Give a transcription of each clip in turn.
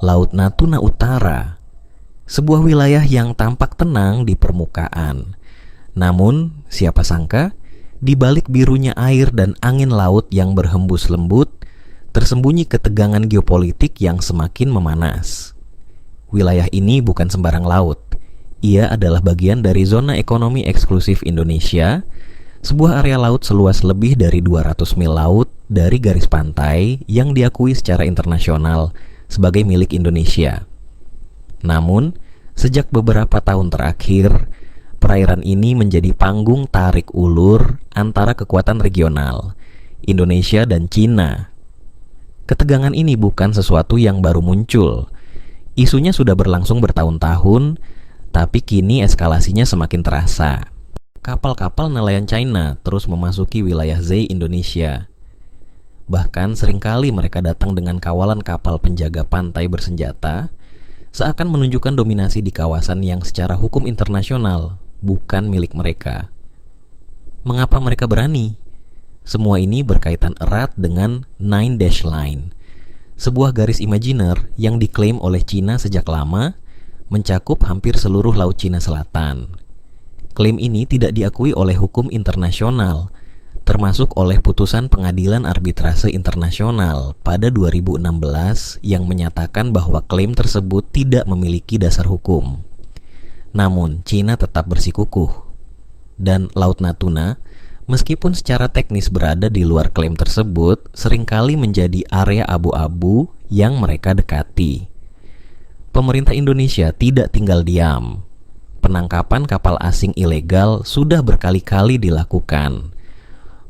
Laut Natuna Utara, sebuah wilayah yang tampak tenang di permukaan. Namun, siapa sangka, di balik birunya air dan angin laut yang berhembus lembut, tersembunyi ketegangan geopolitik yang semakin memanas. Wilayah ini bukan sembarang laut. Ia adalah bagian dari zona ekonomi eksklusif Indonesia, sebuah area laut seluas lebih dari 200 mil laut dari garis pantai yang diakui secara internasional sebagai milik Indonesia. Namun, sejak beberapa tahun terakhir, perairan ini menjadi panggung tarik ulur antara kekuatan regional, Indonesia dan Cina. Ketegangan ini bukan sesuatu yang baru muncul. Isunya sudah berlangsung bertahun-tahun, tapi kini eskalasinya semakin terasa. Kapal-kapal nelayan China terus memasuki wilayah ZEE Indonesia. Bahkan seringkali mereka datang dengan kawalan kapal penjaga pantai bersenjata, seakan menunjukkan dominasi di kawasan yang secara hukum internasional bukan milik mereka. Mengapa mereka berani? Semua ini berkaitan erat dengan Nine Dash Line, sebuah garis imajiner yang diklaim oleh Cina sejak lama, mencakup hampir seluruh Laut Cina Selatan. Klaim ini tidak diakui oleh hukum internasional, termasuk oleh putusan Pengadilan Arbitrase Internasional pada 2016 yang menyatakan bahwa klaim tersebut tidak memiliki dasar hukum. Namun, Cina tetap bersikukuh. Dan Laut Natuna, meskipun secara teknis berada di luar klaim tersebut, seringkali menjadi area abu-abu yang mereka dekati. Pemerintah Indonesia tidak tinggal diam. Penangkapan kapal asing ilegal sudah berkali-kali dilakukan.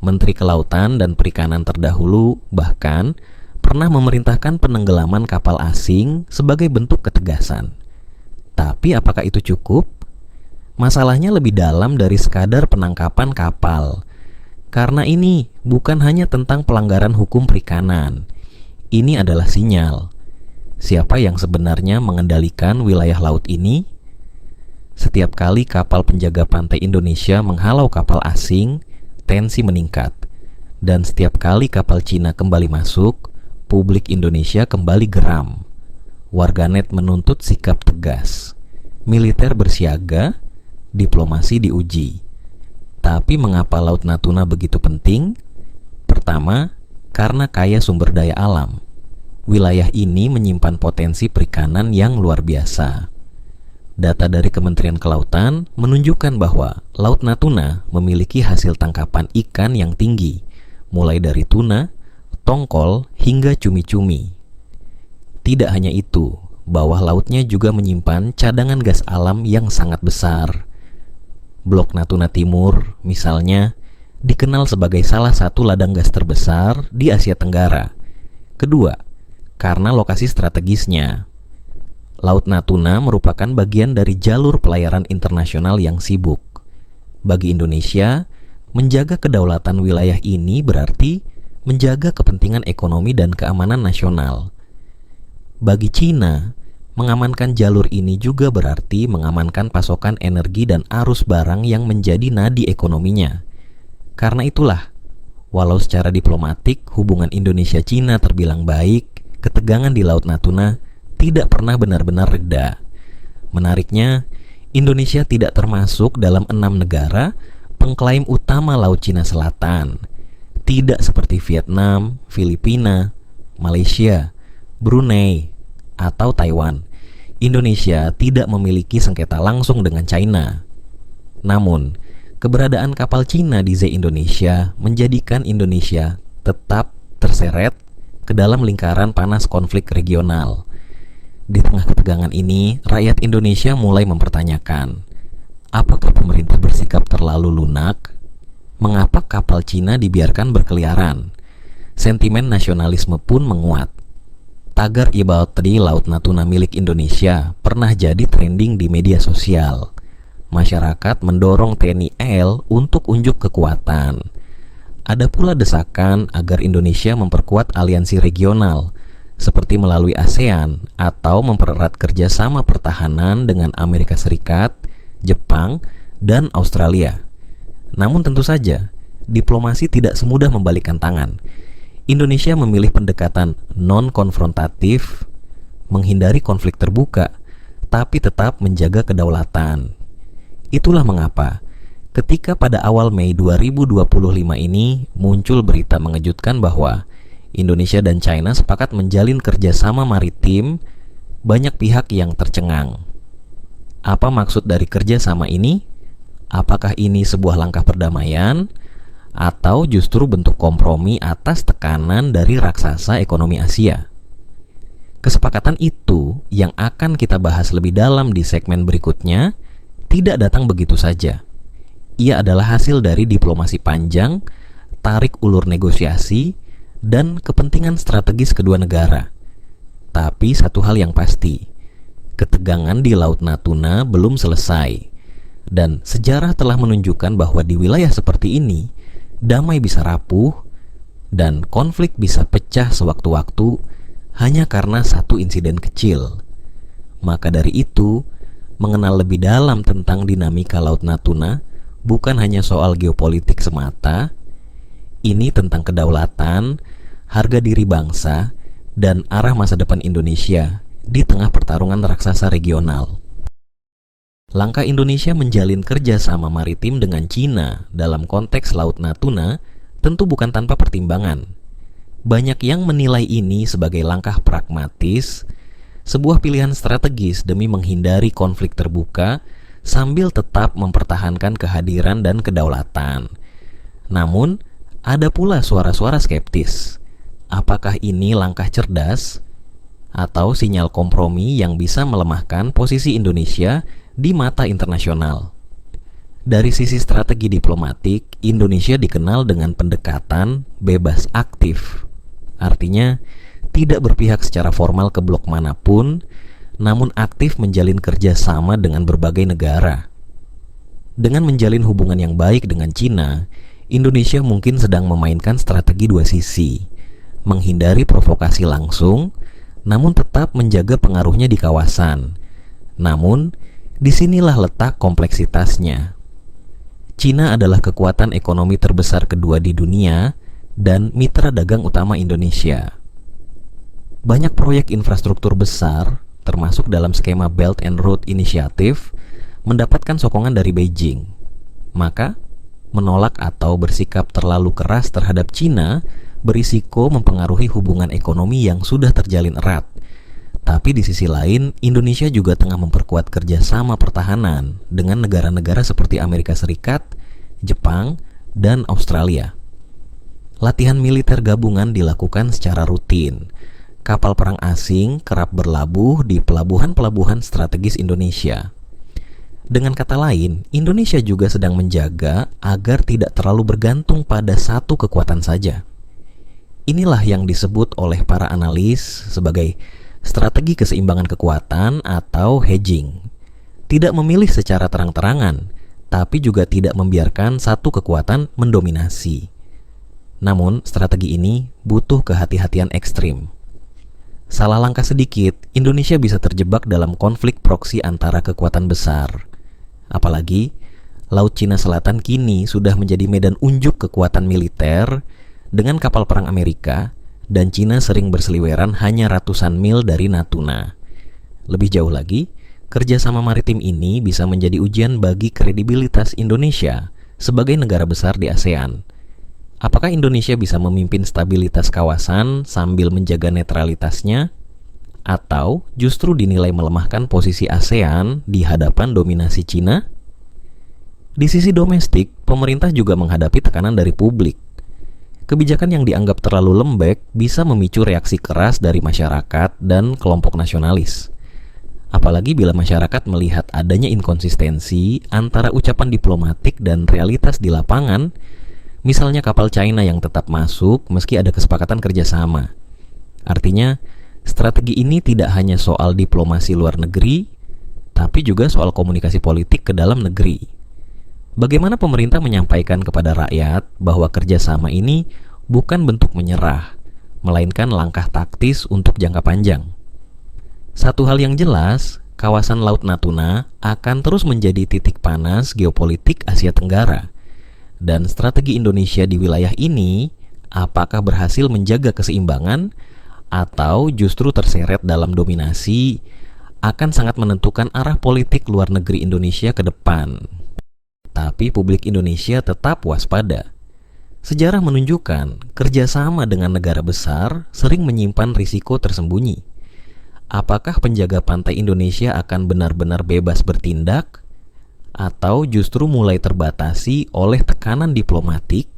Menteri Kelautan dan Perikanan terdahulu bahkan pernah memerintahkan penenggelaman kapal asing sebagai bentuk ketegasan. Tapi apakah itu cukup? Masalahnya lebih dalam dari sekadar penangkapan kapal. Karena ini bukan hanya tentang pelanggaran hukum perikanan. Ini adalah sinyal. Siapa yang sebenarnya mengendalikan wilayah laut ini? Setiap kali kapal penjaga pantai Indonesia menghalau kapal asing, tensi meningkat. Dan setiap kali kapal Cina kembali masuk, publik Indonesia kembali geram. Warganet menuntut sikap tegas. Militer bersiaga, diplomasi diuji. Tapi mengapa Laut Natuna begitu penting? Pertama, karena kaya sumber daya alam. Wilayah ini menyimpan potensi perikanan yang luar biasa. Data dari Kementerian Kelautan menunjukkan bahwa Laut Natuna memiliki hasil tangkapan ikan yang tinggi, mulai dari tuna, tongkol, hingga cumi-cumi. Tidak hanya itu, bawah lautnya juga menyimpan cadangan gas alam yang sangat besar. Blok Natuna Timur, misalnya, dikenal sebagai salah satu ladang gas terbesar di Asia Tenggara. Kedua, karena lokasi strategisnya. Laut Natuna merupakan bagian dari jalur pelayaran internasional yang sibuk. Bagi Indonesia, menjaga kedaulatan wilayah ini berarti menjaga kepentingan ekonomi dan keamanan nasional. Bagi Cina, mengamankan jalur ini juga berarti mengamankan pasokan energi dan arus barang yang menjadi nadi ekonominya. Karena itulah, walau secara diplomatik hubungan Indonesia-Cina terbilang baik, ketegangan di Laut Natuna tidak pernah benar-benar reda. Menariknya, Indonesia tidak termasuk dalam 6 negara pengklaim utama Laut Cina Selatan. Tidak seperti Vietnam, Filipina, Malaysia, Brunei, atau Taiwan. Indonesia tidak memiliki sengketa langsung dengan China. Namun, keberadaan kapal Cina di ZEE Indonesia menjadikan Indonesia tetap terseret ke dalam lingkaran panas konflik regional. Di tengah ketegangan ini, rakyat Indonesia mulai mempertanyakan, apakah pemerintah bersikap terlalu lunak? Mengapa kapal Cina dibiarkan berkeliaran? Sentimen nasionalisme pun menguat. Tagar About the Laut Natuna milik Indonesia pernah jadi trending di media sosial. Masyarakat mendorong TNI AL untuk unjuk kekuatan. Ada pula desakan agar Indonesia memperkuat aliansi regional, seperti melalui ASEAN atau mempererat kerjasama pertahanan dengan Amerika Serikat, Jepang, dan Australia. Namun tentu saja, diplomasi tidak semudah membalikkan tangan. Indonesia memilih pendekatan non-konfrontatif, menghindari konflik terbuka, tapi tetap menjaga kedaulatan. Itulah mengapa ketika pada awal Mei 2025 ini muncul berita mengejutkan bahwa Indonesia dan China sepakat menjalin kerjasama maritim, banyak pihak yang tercengang. Apa maksud dari kerjasama ini? Apakah ini sebuah langkah perdamaian atau justru bentuk kompromi atas tekanan dari raksasa ekonomi Asia? Kesepakatan itu yang akan kita bahas lebih dalam di segmen berikutnya tidak datang begitu saja. Ia adalah hasil dari diplomasi panjang, tarik ulur negosiasi, dan kepentingan strategis kedua negara. Tapi satu hal yang pasti, ketegangan di Laut Natuna belum selesai. Dan sejarah telah menunjukkan bahwa di wilayah seperti ini, damai bisa rapuh dan konflik bisa pecah sewaktu-waktu hanya karena satu insiden kecil. Maka dari itu, mengenal lebih dalam tentang dinamika Laut Natuna bukan hanya soal geopolitik semata, ini tentang kedaulatan, harga diri bangsa, dan arah masa depan Indonesia di tengah pertarungan raksasa regional. Langkah Indonesia menjalin kerjasama maritim dengan Cina dalam konteks Laut Natuna tentu bukan tanpa pertimbangan. Banyak yang menilai ini sebagai langkah pragmatis, sebuah pilihan strategis demi menghindari konflik terbuka sambil tetap mempertahankan kehadiran dan kedaulatan. Namun, ada pula suara-suara skeptis. Apakah ini langkah cerdas atau sinyal kompromi yang bisa melemahkan posisi Indonesia di mata internasional? Dari sisi strategi diplomatik, Indonesia dikenal dengan pendekatan bebas aktif. Artinya, tidak berpihak secara formal ke blok manapun, namun aktif menjalin kerjasama dengan berbagai negara. Dengan menjalin hubungan yang baik dengan Cina, Indonesia mungkin sedang memainkan strategi dua sisi, menghindari provokasi langsung, namun tetap menjaga pengaruhnya di kawasan. Namun, disinilah letak kompleksitasnya. Cina adalah kekuatan ekonomi terbesar kedua di dunia dan mitra dagang utama Indonesia. Banyak proyek infrastruktur besar, termasuk dalam skema Belt and Road Initiative, mendapatkan sokongan dari Beijing. Maka, menolak atau bersikap terlalu keras terhadap Cina berisiko mempengaruhi hubungan ekonomi yang sudah terjalin erat. Tapi di sisi lain, Indonesia juga tengah memperkuat kerjasama pertahanan dengan negara-negara seperti Amerika Serikat, Jepang, dan Australia. Latihan militer gabungan dilakukan secara rutin. Kapal perang asing kerap berlabuh di pelabuhan-pelabuhan strategis Indonesia. Dengan kata lain, Indonesia juga sedang menjaga agar tidak terlalu bergantung pada satu kekuatan saja. Inilah yang disebut oleh para analis sebagai strategi keseimbangan kekuatan atau hedging. Tidak memilih secara terang-terangan, tapi juga tidak membiarkan satu kekuatan mendominasi. Namun, strategi ini butuh kehati-hatian ekstrim. Salah langkah sedikit, Indonesia bisa terjebak dalam konflik proksi antara kekuatan besar. Apalagi, Laut Cina Selatan kini sudah menjadi medan unjuk kekuatan militer dengan kapal perang Amerika, dan Cina sering berseliweran hanya ratusan mil dari Natuna. Lebih jauh lagi, kerjasama maritim ini bisa menjadi ujian bagi kredibilitas Indonesia sebagai negara besar di ASEAN. Apakah Indonesia bisa memimpin stabilitas kawasan sambil menjaga netralitasnya? Atau justru dinilai melemahkan posisi ASEAN di hadapan dominasi Cina? Di sisi domestik, pemerintah juga menghadapi tekanan dari publik. Kebijakan yang dianggap terlalu lembek bisa memicu reaksi keras dari masyarakat dan kelompok nasionalis. Apalagi bila masyarakat melihat adanya inkonsistensi antara ucapan diplomatik dan realitas di lapangan. Misalnya kapal China yang tetap masuk meski ada kesepakatan kerjasama. Artinya, strategi ini tidak hanya soal diplomasi luar negeri, tapi juga soal komunikasi politik ke dalam negeri. Bagaimana pemerintah menyampaikan kepada rakyat bahwa kerjasama ini bukan bentuk menyerah, melainkan langkah taktis untuk jangka panjang. Satu hal yang jelas, kawasan Laut Natuna akan terus menjadi titik panas geopolitik Asia Tenggara. Dan strategi Indonesia di wilayah ini apakah berhasil menjaga keseimbangan atau justru terseret dalam dominasi akan sangat menentukan arah politik luar negeri Indonesia ke depan. Tapi publik Indonesia tetap waspada. Sejarah menunjukkan kerjasama dengan negara besar sering menyimpan risiko tersembunyi. Apakah penjaga pantai Indonesia akan benar-benar bebas bertindak? Atau justru mulai terbatasi oleh tekanan diplomatik?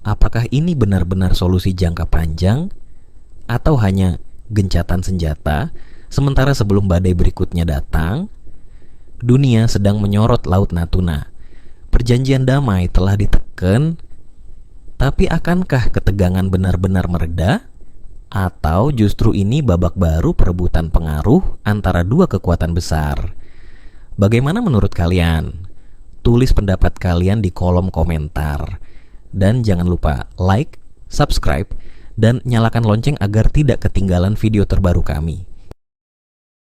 Apakah ini benar-benar solusi jangka panjang? Atau hanya gencatan senjata sementara sebelum badai berikutnya datang? Dunia sedang menyorot Laut Natuna. Perjanjian damai telah diteken, tapi akankah ketegangan benar-benar mereda? Atau justru ini babak baru perebutan pengaruh antara dua kekuatan besar? Bagaimana menurut kalian? Tulis pendapat kalian di kolom komentar. Dan jangan lupa like, subscribe, dan nyalakan lonceng agar tidak ketinggalan video terbaru kami.